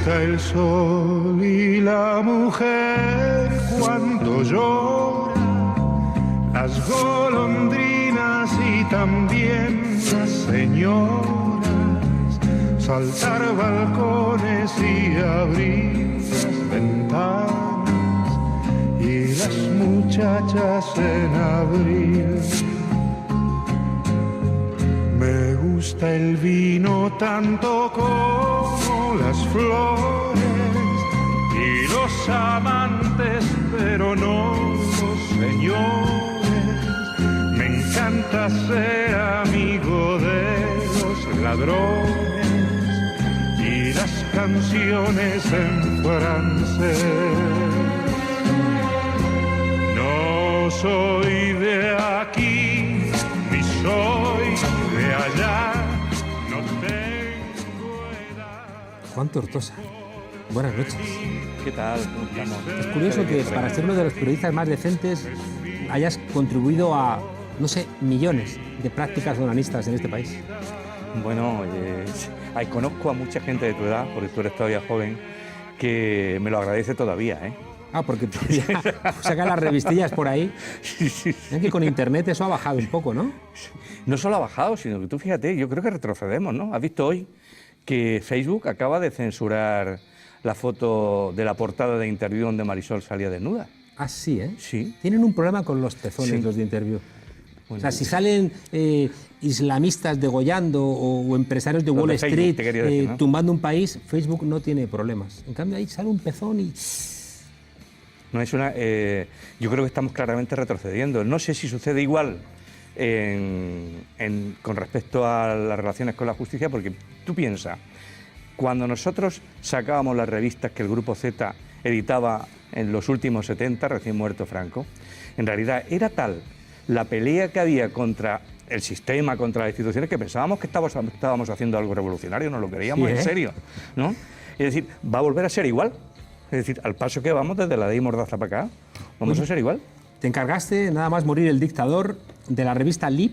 gusta el sol y la mujer cuando llora, las golondrinas y también las señoras, saltar balcones y abrir las ventanas, y las muchachas en abril. Me gusta el vino tanto como las flores y los amantes, pero no los señores. Me encanta ser amigo de los ladrones y las canciones en francés. No soy de aquí, ni soy de allá, no tengo edad. Juan Tortosa, buenas noches. ¿Qué tal? ¿Cómo estamos? Es curioso que para ser uno de los periodistas más decentes hayas contribuido a, no sé, millones de prácticas onanistas en este país. Bueno, conozco a mucha gente de tu edad, porque tú eres todavía joven, que me lo agradece todavía, ¿eh? Ah, porque tú ya sacas las revistillas por ahí. Sí. Es que con internet eso ha bajado un poco, ¿no? No solo ha bajado, sino que tú fíjate, yo creo que retrocedemos, ¿no? ¿Has visto hoy que Facebook acaba de censurar la foto de la portada de Interview donde Marisol salía desnuda? Ah, sí, ¿eh? Sí. Tienen un problema con los pezones, Sí. los de Interview. Bueno, O sea, si salen islamistas degollando o empresarios de Los Wall de Facebook, Street te quería decir, ¿no? tumbando un país, Facebook no tiene problemas. En cambio, ahí sale un pezón y... No es una, yo creo que estamos claramente retrocediendo. No sé si sucede igual con respecto a las relaciones con la justicia, porque tú piensas, cuando nosotros sacábamos las revistas que el Grupo Z editaba en los últimos 70, recién muerto Franco, en realidad era tal la pelea que había contra el sistema, contra las instituciones, que pensábamos que estábamos haciendo algo revolucionario, nos lo creíamos Sí, en serio, ¿no? Es decir, va a volver a ser igual. Es decir, al paso que vamos desde la ley Mordaza para acá, vamos a ser igual. Te encargaste, nada más morir el dictador, de la revista Lib,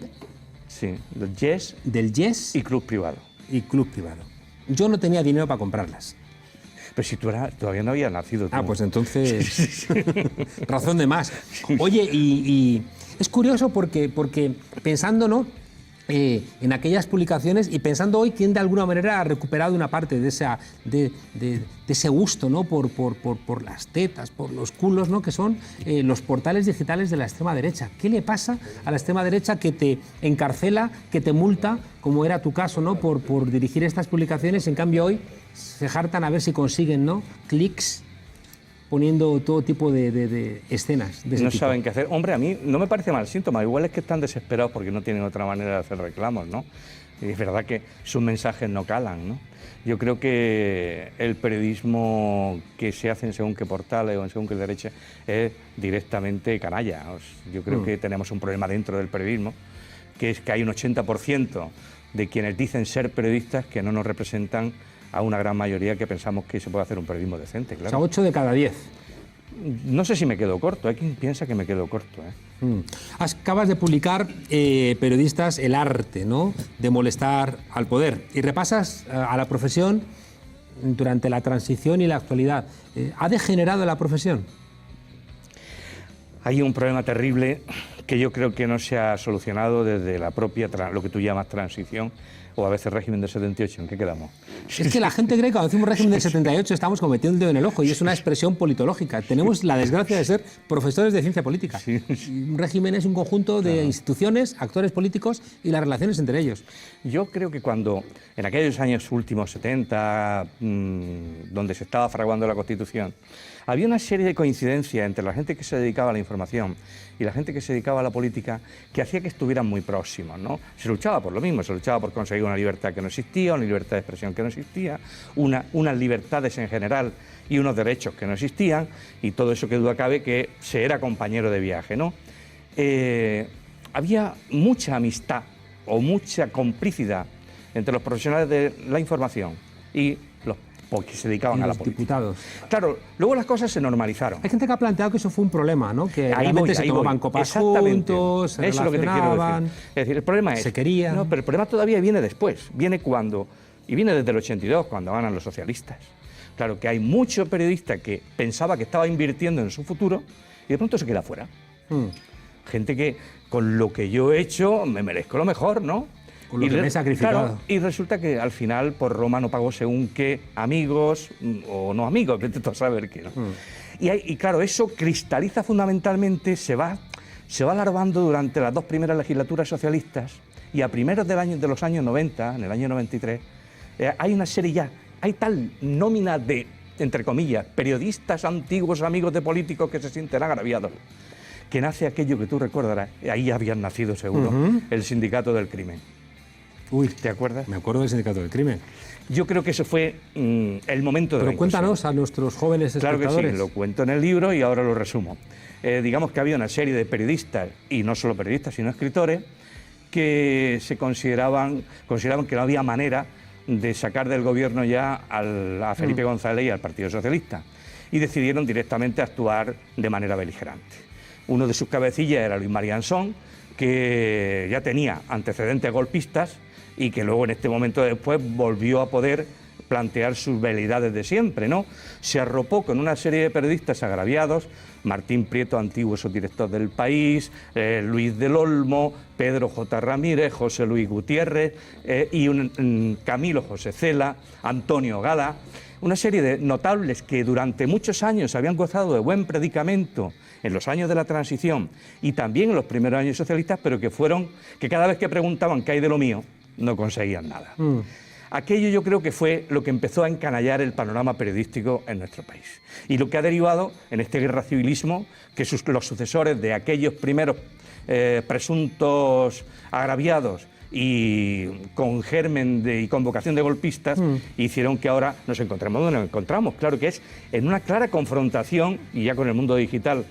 Sí, del Yes del Yes y Club Privado. y Club Privado. Yo no tenía dinero para comprarlas. Pero si todavía no habías nacido tú. Ah, pues entonces, razón de más. Oye, y es curioso porque pensando, ¿no?, en aquellas publicaciones y pensando hoy quién de alguna manera ha recuperado una parte de ese gusto, ¿no?, por las tetas, por los culos, ¿no?, que son los portales digitales de la extrema derecha. ¿Qué le pasa a la extrema derecha que te encarcela, que te multa, como era tu caso, ¿no?, por dirigir estas publicaciones? En cambio hoy se jartan a ver si consiguen, ¿no?, clics, poniendo todo tipo de escenas de ese No tipo. saben qué hacer. Hombre, a mí no me parece mal síntoma. Igual es que están desesperados porque no tienen otra manera de hacer reclamos, ¿no? Y es verdad que sus mensajes no calan, ¿no? Yo creo que el periodismo que se hace en según qué portales o en según qué derecha es directamente canalla. Yo creo que tenemos un problema dentro del periodismo, que es que hay un 80% de quienes dicen ser periodistas que no nos representan a una gran mayoría que pensamos que se puede hacer un periodismo decente, claro. O sea, 8 de cada 10. No sé si me quedo corto, hay quien piensa que me quedo corto, ¿eh? Acabas de publicar, Periodistas, el arte, ¿no?, de molestar al poder. Y repasas a la profesión durante la transición y la actualidad. ¿Ha degenerado la profesión? Hay un problema terrible que yo creo que no se ha solucionado desde la propia, lo que tú llamas transición, o a veces régimen del 78. ¿En qué quedamos? Es que la gente cree que cuando decimos régimen del 78 estamos cometiendo el dedo en el ojo y es una expresión politológica. Tenemos la desgracia de ser profesores de ciencia política. Sí. Y un régimen es un conjunto de instituciones, actores políticos y las relaciones entre ellos. Yo creo que cuando, en aquellos años últimos 70, donde se estaba fraguando la Constitución, había una serie de coincidencias entre la gente que se dedicaba a la información y la gente que se dedicaba a la política que hacía que estuvieran muy próximos, ¿no? Se luchaba por lo mismo, se luchaba por conseguir una libertad que no existía, una libertad de expresión que no existía, unas libertades en general y unos derechos que no existían, y todo eso que duda cabe que se era compañero de viaje, ¿no? Había mucha amistad o mucha complicidad entre los profesionales de la información y los que se dedicaban a la política. Diputados. Claro, luego las cosas se normalizaron. Hay gente que ha planteado que eso fue un problema, ¿no? Que Ahí realmente voy, se ahí tomaban voy. copas Exactamente. juntos, se Eso es lo que te quiero relacionaban, decir. Es decir, el problema es... se querían. No, pero el problema todavía viene después. Viene cuando, Y viene desde el 82, cuando ganan los socialistas. Claro que hay muchos periodistas que pensaba que estaba invirtiendo en su futuro y de pronto se queda fuera. Gente que con lo que yo he hecho me merezco lo mejor, ¿no? Con lo que me he sacrificado. Claro, y resulta que al final por Roma no pagó según qué amigos o no amigos, vete tú a saber qué, ¿no? Y claro, eso cristaliza fundamentalmente, se va alargando durante las 2 primeras legislaturas socialistas y a primeros de los años 90, en el año 93, hay una serie ya, hay tal nómina de, entre comillas, periodistas antiguos, amigos de políticos que se sienten agraviados, que nace aquello que tú recordarás, ahí habían nacido seguro, el Sindicato del Crimen. Uy, ¿Te acuerdas? Me acuerdo del Sindicato del Crimen. Yo creo que ese fue el momento de la Pero cuéntanos inclusión. a nuestros jóvenes espectadores. Claro que sí, lo cuento en el libro y ahora lo resumo. Digamos que había una serie de periodistas, y no solo periodistas, sino escritores, que se consideraban que no había manera de sacar del gobierno ya a Felipe González y al Partido Socialista. Y decidieron directamente actuar de manera beligerante. Uno de sus cabecillas era Luis María Ansón, que ya tenía antecedentes golpistas y que luego en este momento después volvió a poder plantear sus veleidades de siempre, ¿no? Se arropó con una serie de periodistas agraviados, Martín Prieto, antiguo subdirector del País, Luis del Olmo, Pedro J. Ramírez, José Luis Gutiérrez y Camilo José Cela, Antonio Gala, una serie de notables que durante muchos años habían gozado de buen predicamento en los años de la transición y también en los primeros años socialistas, pero que cada vez que preguntaban qué hay de lo mío, no conseguían nada. Aquello yo creo que fue lo que empezó a encanallar el panorama periodístico en nuestro país. Y lo que ha derivado en este guerra civilismo, que los sucesores de aquellos primeros presuntos agraviados y con germen y con vocación de golpistas, hicieron que ahora nos encontremos donde nos encontramos. Claro que es en una clara confrontación, y ya con el mundo digital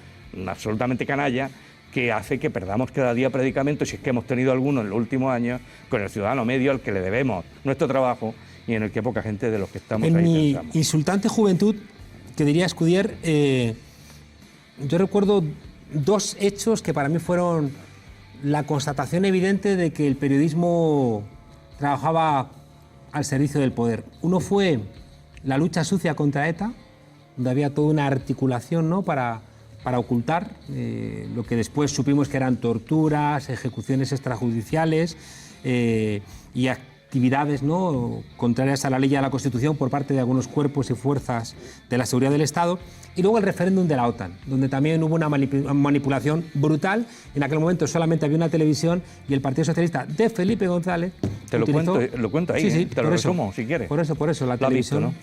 absolutamente canalla, que hace que perdamos cada día predicamentos, si es que hemos tenido alguno en los últimos años, con el ciudadano medio al que le debemos nuestro trabajo y en el que poca gente de los que estamos en ahí mi pensamos. insultante juventud, que diría Escudier, yo recuerdo 2 hechos que para mí fueron la constatación evidente de que el periodismo trabajaba al servicio del poder. Uno fue la lucha sucia contra ETA, donde había toda una articulación, ¿no?, para ocultar lo que después supimos que eran torturas, ejecuciones extrajudiciales y actividades, ¿no?, contrarias a la ley y a la Constitución por parte de algunos cuerpos y fuerzas de la seguridad del Estado. Y luego el referéndum de la OTAN, donde también hubo una manipulación brutal. En aquel momento solamente había una televisión y el Partido Socialista de Felipe González Lo cuento ahí, sí, te lo resumo si quieres. Por eso, la televisión. Visto, ¿no?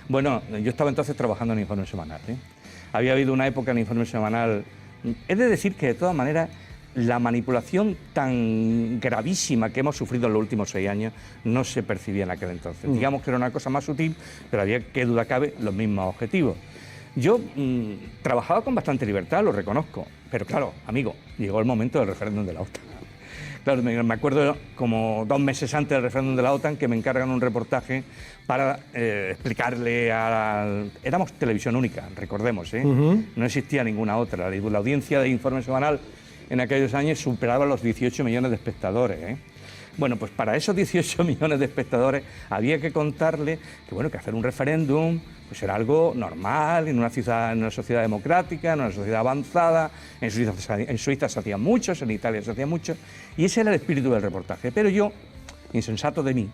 Bueno, yo estaba entonces trabajando en Informe Semanal. Había habido una época en Informe Semanal. He de decir que de todas maneras la manipulación tan gravísima que hemos sufrido en los últimos 6 años no se percibía en aquel entonces. Digamos que era una cosa más sutil, pero había, qué duda cabe, los mismos objetivos. Yo trabajaba con bastante libertad, lo reconozco, pero claro, amigo, llegó el momento del referéndum de la OTAN. Claro, me acuerdo como 2 meses antes del referéndum de la OTAN que me encargan un reportaje para explicarle Éramos televisión única, recordemos, no existía ninguna otra. La audiencia de Informe Semanal en aquellos años superaba los 18 millones de espectadores. Bueno, pues para esos 18 millones de espectadores había que contarle que, bueno, que hacer un referéndum pues era algo normal en una sociedad democrática, en una sociedad avanzada. En Suiza se hacían muchos, en Italia se hacían muchos, y ese era el espíritu del reportaje. Pero yo, insensato de mí,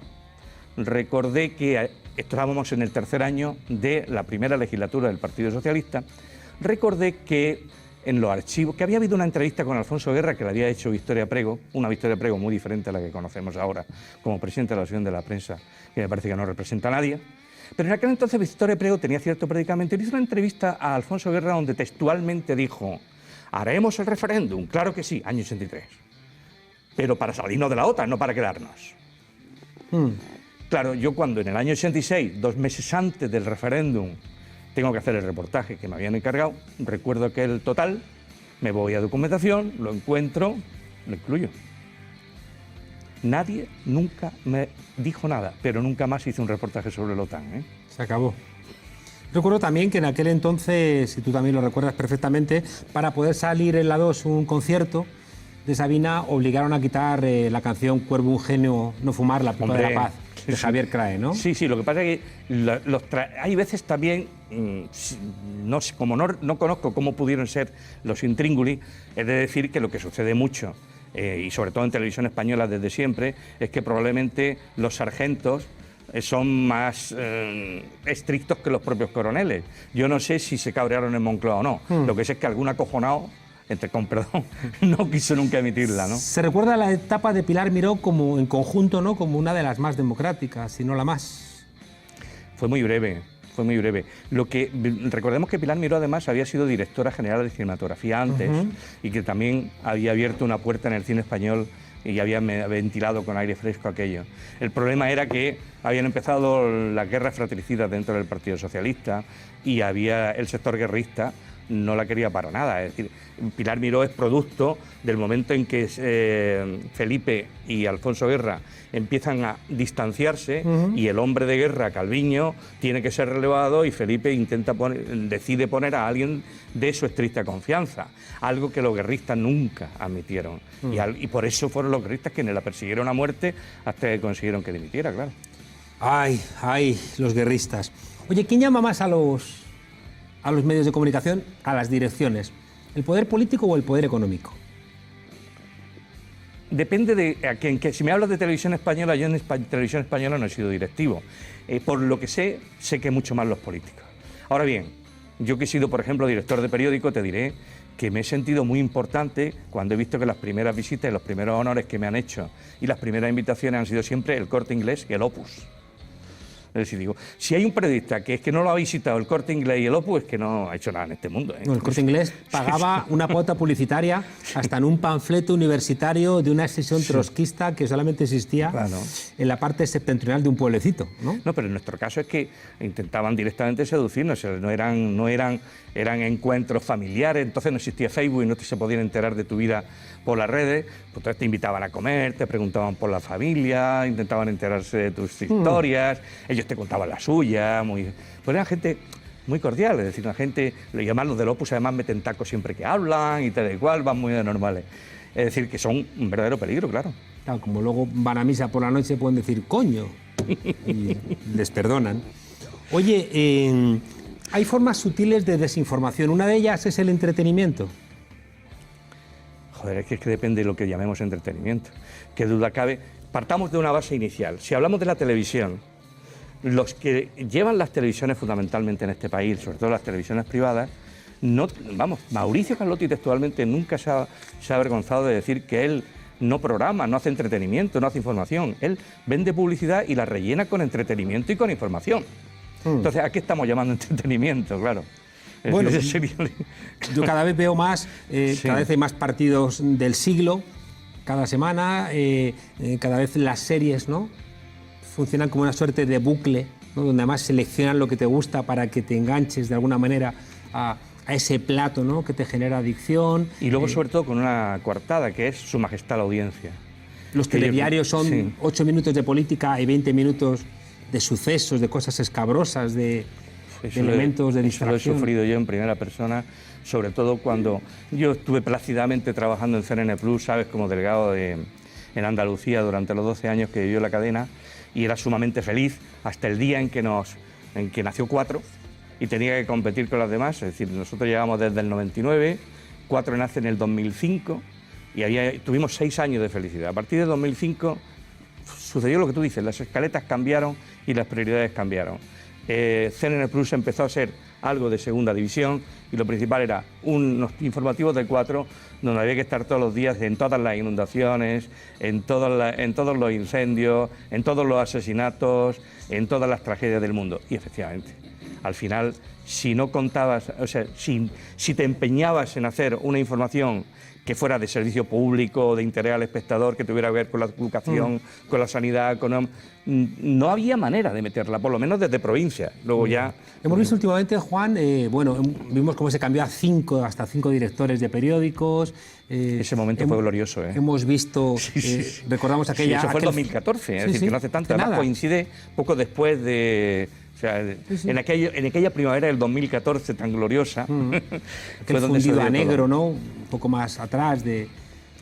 recordé que estábamos en el 3er año de la primera legislatura del Partido Socialista. Recordé que en los archivos, que había habido una entrevista con Alfonso Guerra que le había hecho Victoria Prego, una Victoria Prego muy diferente a la que conocemos ahora como presidente de la Asociación de la Prensa, que me parece que no representa a nadie. Pero en aquel entonces Victoria Prego tenía cierto predicamento y hizo una entrevista a Alfonso Guerra donde textualmente dijo: haremos el referéndum, claro que sí, año 83, pero para salirnos de la OTAN, no para quedarnos. Claro, yo cuando en el año 86, 2 meses antes del referéndum, tengo que hacer el reportaje que me habían encargado, recuerdo que el total, me voy a documentación, lo encuentro, lo incluyo. Nadie nunca me dijo nada, pero nunca más hice un reportaje sobre la OTAN. Se acabó. Recuerdo también que en aquel entonces, si tú también lo recuerdas perfectamente, para poder salir en la 2 un concierto de Sabina, obligaron a quitar la canción Cuervo Ingenuo, no fumar, la pipa de la paz. de Javier Crae, ¿no? Sí, sí, lo que pasa es que hay veces también, no sé, como no conozco cómo pudieron ser los intríngulis, es de decir que lo que sucede mucho, y sobre todo en televisión española desde siempre, es que probablemente los sargentos son más estrictos que los propios coroneles. Yo no sé si se cabrearon en Moncloa o no. Lo que sé es que algún acojonado, con perdón, no quiso nunca emitirla, ¿no? Se recuerda la etapa de Pilar Miró como en conjunto, ¿no? Como una de las más democráticas, si no la más. Fue muy breve. Recordemos que Pilar Miró además había sido directora general de cinematografía antes y que también había abierto una puerta en el cine español y había ventilado con aire fresco aquello. El problema era que habían empezado las guerras fratricidas dentro del Partido Socialista y había el sector guerrista no la quería para nada. Es decir, Pilar Miró es producto del momento en que Felipe y Alfonso Guerra empiezan a distanciarse y el hombre de guerra, Calviño, tiene que ser relevado y Felipe decide poner a alguien de su estricta confianza, algo que los guerristas nunca admitieron. Y por eso fueron los guerristas quienes la persiguieron a muerte hasta que consiguieron que dimitiera, claro. Ay, los guerristas. Oye, ¿quién llama más a los medios de comunicación, a las direcciones? ¿El poder político o el poder económico? Depende de a quién. Si me hablas de televisión española, yo en televisión española no he sido directivo. Por lo que sé que mucho más los políticos. Ahora bien, yo que he sido, por ejemplo, director de periódico, te diré que me he sentido muy importante cuando he visto que las primeras visitas y los primeros honores que me han hecho y las primeras invitaciones han sido siempre el Corte Inglés y el Opus. Es decir, digo, si hay un periodista que es que no lo ha visitado el Corte Inglés y el Opus, es que no ha hecho nada en este mundo. No, el Corte Inglés pagaba una cuota publicitaria hasta en un panfleto universitario de una sesión trotskista que solamente existía en la parte septentrional de un pueblecito, ¿no? No, pero en nuestro caso es que intentaban directamente seducirnos, eran encuentros familiares, entonces no existía Facebook y no se podían enterar de tu vida por las redes, pues entonces te invitaban a comer, te preguntaban por la familia, intentaban enterarse de tus historias, ellos te contaban la suya, pues eran gente muy cordial, es decir, la gente, lo llaman los del Opus, además meten tacos siempre que hablan y tal y cual, van muy de normales. Es decir, que son un verdadero peligro, claro. Claro, como luego van a misa por la noche pueden decir coño y les perdonan. Oye, hay formas sutiles de desinformación, una de ellas es el entretenimiento. Joder, es que depende de lo que llamemos entretenimiento. Qué duda cabe. Partamos de una base inicial. Si hablamos de la televisión, los que llevan las televisiones fundamentalmente en este país, sobre todo las televisiones privadas, Mauricio Carlotti textualmente nunca se ha avergonzado de decir que él no programa, no hace entretenimiento, no hace información. Él vende publicidad y la rellena con entretenimiento y con información. Entonces, ¿a qué estamos llamando entretenimiento? Claro. Bueno, yo cada vez veo más, cada vez hay más partidos del siglo, cada semana, cada vez las series, ¿no?, funcionan como una suerte de bucle, ¿no?, donde además seleccionan lo que te gusta para que te enganches de alguna manera a ese plato, ¿no?, que te genera adicción. Y luego, sobre todo, con una coartada, que es Su Majestad la Audiencia. Los telediarios son 8 minutos de política y 20 minutos de sucesos, de cosas escabrosas, de elementos de distracción. Eso lo he sufrido yo en primera persona, sobre todo cuando yo estuve plácidamente trabajando en CNN Plus, ¿sabes?, como delegado en Andalucía durante los 12 años que vivió la cadena, y era sumamente feliz hasta el día en que nació 4 y tenía que competir con las demás. Es decir, nosotros llegamos desde el 99, 4 nace en el 2005 y tuvimos 6 años de felicidad. A partir de 2005 sucedió lo que tú dices, las escaletas cambiaron y las prioridades cambiaron. CNN Plus empezó a ser algo de segunda división y lo principal era unos informativos de 4 donde había que estar todos los días en todas las inundaciones, en todos los incendios, en todos los asesinatos, en todas las tragedias del mundo. Y efectivamente, al final, si no contabas, o sea, si te empeñabas en hacer una información que fuera de servicio público, de interés al espectador, que tuviera que ver con la educación, con la sanidad, no había manera de meterla, por lo menos desde provincia. Luego ya... Hemos visto últimamente, Juan, vimos cómo se cambió hasta 5 directores de periódicos. Ese momento fue glorioso. Hemos visto, recordamos aquella... eso fue el 2014, es decir, que no hace tanto. Además, coincide poco después de... O sea, en aquella primavera del 2014 tan gloriosa... Aquel fundido a negro, ¿no?, un poco más atrás de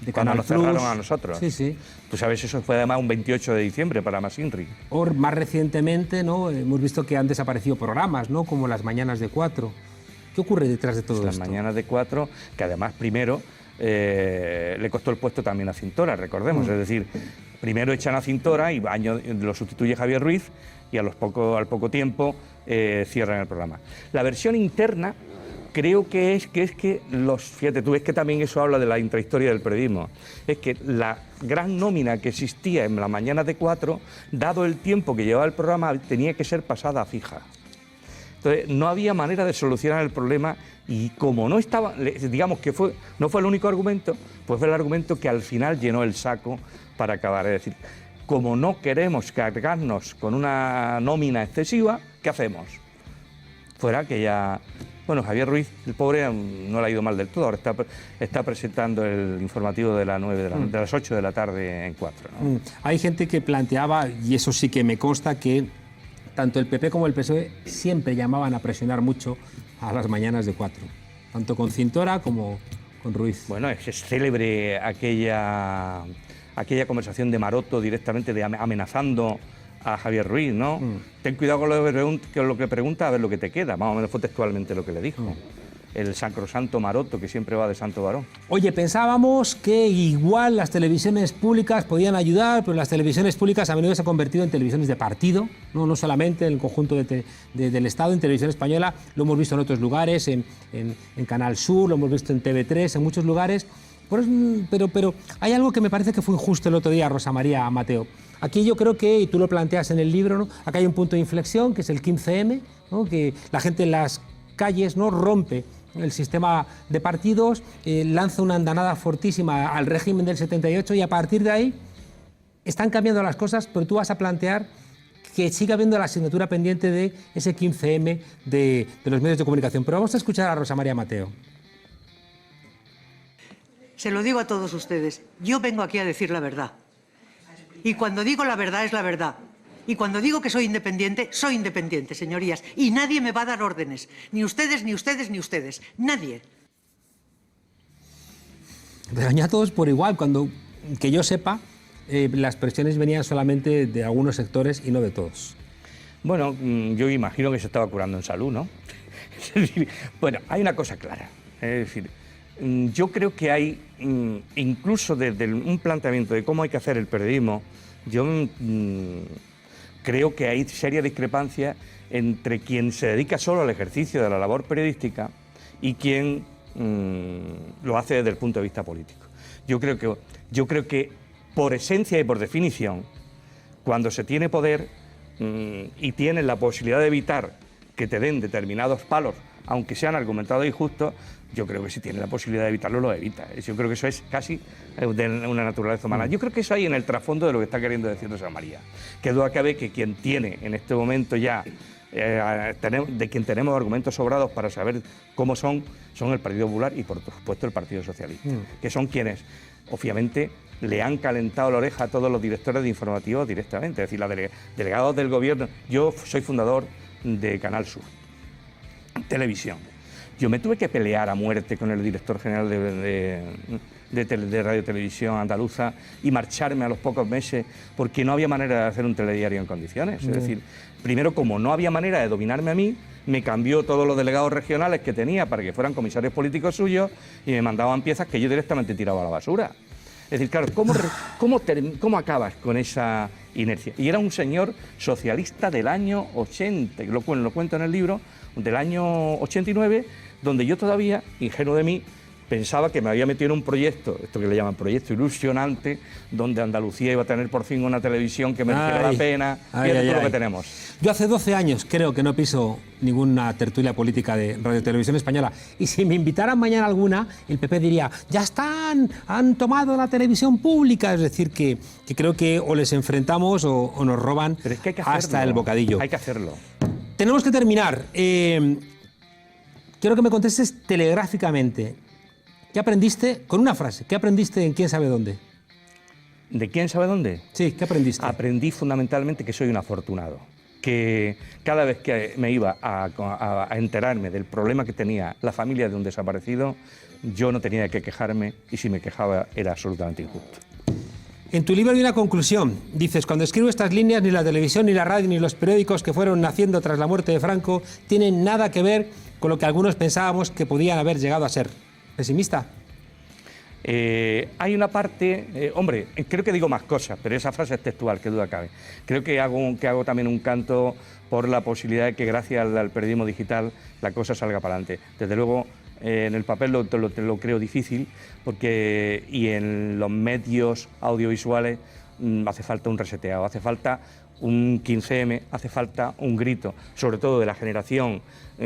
de cuando Canal nos Plus. cerraron a nosotros. Sí, sí. Tú sabes, eso fue además un 28 de diciembre para Masinri. O más recientemente, ¿no? Hemos visto que han desaparecido programas, ¿no? Como Las Mañanas de 4. ¿Qué ocurre detrás de todo Las esto? Mañanas de 4, que además primero le costó el puesto también a Cintora, recordemos. Es decir, primero echan a Cintora y lo sustituye Javier Ruiz y al poco tiempo cierran el programa. La versión interna creo que es que fíjate, tú ves que también eso habla de la intrahistoria del periodismo, es que la gran nómina que existía en Las Mañanas de 4, dado el tiempo que llevaba el programa, tenía que ser pasada a fija. Entonces, no había manera de solucionar el problema y como no estaba, digamos que no fue el único argumento, pues fue el argumento que al final llenó el saco para acabar. Es decir, como no queremos cargarnos con una nómina excesiva, ¿qué hacemos? Fuera que ya... Bueno, Javier Ruiz, el pobre, no le ha ido mal del todo. Ahora está presentando el informativo de las 8 de la tarde en 4. ¿no? Hay gente que planteaba, y eso sí que me consta, que tanto el PP como el PSOE siempre llamaban a presionar mucho a Las Mañanas de 4, tanto con Cintora como con Ruiz. Bueno, es célebre aquella conversación de Maroto directamente amenazando a Javier Ruiz, ¿no? Ten cuidado con lo que pregunta, a ver lo que te queda. Más o menos fue textualmente lo que le dijo. El sacrosanto Maroto, que siempre va de santo varón. Oye, pensábamos que igual las televisiones públicas podían ayudar, pero las televisiones públicas a menudo se han convertido en televisiones de partido, no solamente en el conjunto del Estado. En Televisión Española lo hemos visto en otros lugares, en Canal Sur, lo hemos visto en TV3, en muchos lugares. Pero hay algo que me parece que fue injusto el otro día, Rosa María Mateo. Aquí yo creo que, y tú lo planteas en el libro, ¿no? Acá hay un punto de inflexión, que es el 15M, ¿no? Que la gente en las calles, ¿no?, rompe el sistema de partidos, lanza una andanada fortísima al régimen del 78 y a partir de ahí están cambiando las cosas, pero tú vas a plantear que siga habiendo la asignatura pendiente de ese 15M de los medios de comunicación. Pero vamos a escuchar a Rosa María Mateo. Se lo digo a todos ustedes, yo vengo aquí a decir la verdad. Y cuando digo la verdad es la verdad. Y cuando digo que soy independiente, señorías. Y nadie me va a dar órdenes. Ni ustedes, ni ustedes, ni ustedes. Nadie. Regaña a todos por igual. Que yo sepa, las presiones venían solamente de algunos sectores y no de todos. Bueno, yo imagino que se estaba curando en salud, ¿no? Bueno, hay una cosa clara. Es decir, yo creo que hay, incluso desde un planteamiento de cómo hay que hacer el periodismo, yo creo que hay seria discrepancia entre quien se dedica solo al ejercicio de la labor periodística y quien lo hace desde el punto de vista político. Yo creo que por esencia y por definición, cuando se tiene poder y tienes la posibilidad de evitar que te den determinados palos, aunque sean argumentados injustos, yo creo que si tiene la posibilidad de evitarlo, lo evita. Yo creo que eso es casi de una naturaleza humana. Yo creo que eso hay en el trasfondo de lo que está queriendo decir Rosa María. Que duda cabe que quien tiene en este momento ya, de quien tenemos argumentos sobrados para saber cómo son el Partido Popular y por supuesto el Partido Socialista, que son quienes, obviamente, le han calentado la oreja a todos los directores de informativos directamente, es decir, los delegados del gobierno. Yo soy fundador de Canal Sur Televisión. Yo me tuve que pelear a muerte con el director general de Radio Televisión Andaluza y marcharme a los pocos meses porque no había manera de hacer un telediario en condiciones. Es decir, primero, como no había manera de dominarme a mí, me cambió todos los delegados regionales que tenía para que fueran comisarios políticos suyos y me mandaban piezas que yo directamente tiraba a la basura. Es decir, claro, ¿cómo acabas con esa inercia? Y era un señor socialista del año 80, lo cuento en el libro, del año 89, donde yo todavía, ingenuo de mí, pensaba que me había metido en un proyecto, esto que le llaman proyecto ilusionante, donde Andalucía iba a tener por fin una televisión que mereciera la pena, y es lo que tenemos. Yo hace 12 años creo que no piso ninguna tertulia política de Radio Televisión Española, y si me invitaran mañana alguna, el PP diría, ya han tomado la televisión pública, es decir, que creo que o les enfrentamos o nos roban. Pero es que hay que hacerlo, hasta el bocadillo. Hay que hacerlo. Tenemos que terminar. Quiero que me contestes telegráficamente. ¿Qué aprendiste? Con una frase. ¿Qué aprendiste en Quién sabe dónde? ¿De quién sabe dónde? Sí, ¿qué aprendiste? Aprendí fundamentalmente que soy un afortunado. que cada vez que me iba a enterarme del problema que tenía la familia de un desaparecido, yo no tenía que quejarme y si me quejaba era absolutamente injusto. En tu libro hay una conclusión. Dices, cuando escribo estas líneas, ni la televisión, ni la radio, ni los periódicos que fueron naciendo tras la muerte de Franco tienen nada que ver con lo que algunos pensábamos que podían haber llegado a ser. ¿Pesimista? Hay una parte, hombre, creo que digo más cosas, pero esa frase es textual, que duda cabe. Creo que hago también un canto por la posibilidad de que gracias al periodismo digital la cosa salga para adelante. Desde luego, en el papel lo creo difícil, porque y en los medios audiovisuales hace falta un reseteado, hace falta un 15M, hace falta un grito, sobre todo de la generación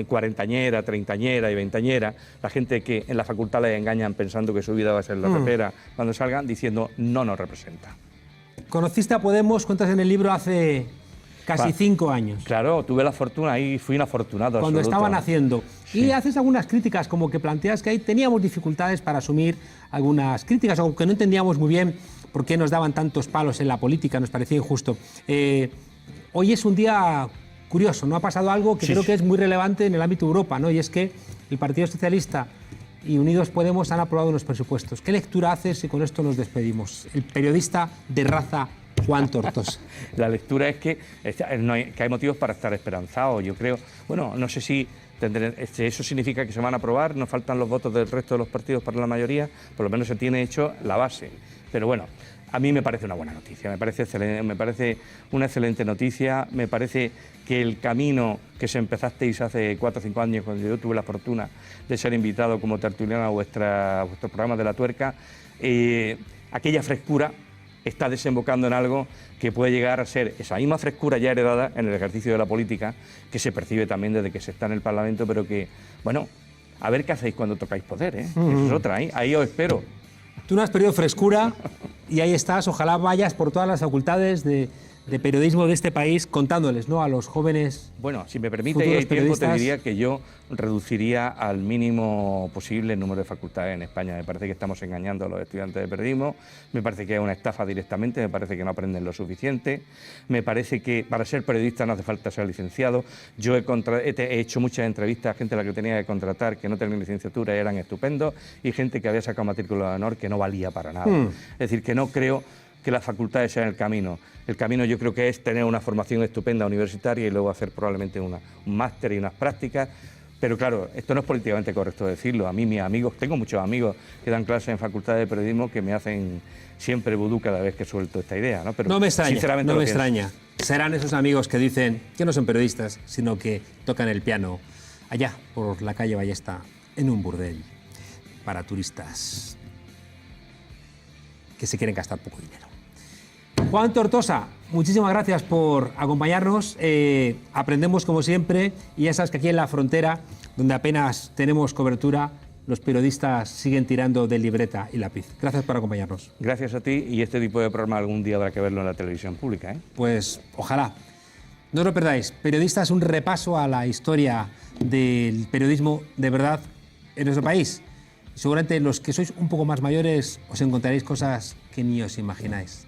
cuarentañera, treintañera y veintañera, la gente que en la facultad les engañan pensando que su vida va a ser la repera cuando salgan, diciendo no nos representa. Conociste a Podemos, cuentas en el libro, hace casi 5 años. Claro, tuve la fortuna y fui un afortunado Cuando absoluto. estaban haciendo. Sí. Y haces algunas críticas, como que planteas que ahí teníamos dificultades para asumir algunas críticas, o que no entendíamos muy bien por qué nos daban tantos palos en la política, nos parecía injusto. Hoy es un día curioso, ¿no? Ha pasado algo que creo que es muy relevante en el ámbito de Europa, ¿no? Y es que el Partido Socialista y Unidos Podemos han aprobado unos presupuestos. ¿Qué lectura haces? Y con esto nos despedimos. El periodista de raza Juan Tortosa. La lectura es que hay motivos para estar esperanzados, yo creo. Bueno, no sé si eso significa que se van a aprobar, nos faltan los votos del resto de los partidos para la mayoría, por lo menos se tiene hecho la base. Pero bueno, a mí me parece una buena noticia, me parece una excelente noticia, me parece que el camino que se empezasteis hace 4 o 5 años, cuando yo tuve la fortuna de ser invitado como tertuliano a vuestro programa de La Tuerca, aquella frescura está desembocando en algo que puede llegar a ser esa misma frescura ya heredada en el ejercicio de la política, que se percibe también desde que se está en el Parlamento, pero que, bueno, a ver qué hacéis cuando tocáis poder, ¿eh? Eso es otra, ahí os espero. Tú no has perdido frescura y ahí estás. Ojalá vayas por todas las facultades de periodismo de este país contándoles, ¿no?, a los jóvenes. Bueno, si me permite y hay tiempo, te diría que yo reduciría al mínimo posible el número de facultades en España. Me parece que estamos engañando a los estudiantes de periodismo, me parece que es una estafa directamente, me parece que no aprenden lo suficiente, me parece que para ser periodista no hace falta ser licenciado. Yo he hecho muchas entrevistas a gente a la que tenía que contratar que no tenía licenciatura y eran estupendos, y gente que había sacado matrícula de honor que no valía para nada. Es decir, que no creo que las facultades sean el camino. El camino yo creo que es tener una formación estupenda universitaria y luego hacer probablemente un máster y unas prácticas. Pero claro, esto no es políticamente correcto decirlo. A mí, mis amigos, tengo muchos amigos que dan clases en facultades de periodismo que me hacen siempre vudú cada vez que suelto esta idea, ¿no? Pero no me extraña, sinceramente no me extraña. Serán esos amigos que dicen que no son periodistas, sino que tocan el piano allá, por la calle Ballesta, en un burdel, para turistas que se quieren gastar poco dinero. Juan Tortosa, muchísimas gracias por acompañarnos. Aprendemos como siempre, y ya sabes que aquí en la frontera, donde apenas tenemos cobertura, los periodistas siguen tirando de libreta y lápiz. Gracias por acompañarnos. Gracias a ti, y este tipo de programa algún día habrá que verlo en la televisión pública, ¿eh? Pues ojalá. No os lo perdáis. Periodistas, un repaso a la historia del periodismo de verdad en nuestro país. Seguramente los que sois un poco más mayores os encontraréis cosas que ni os imagináis.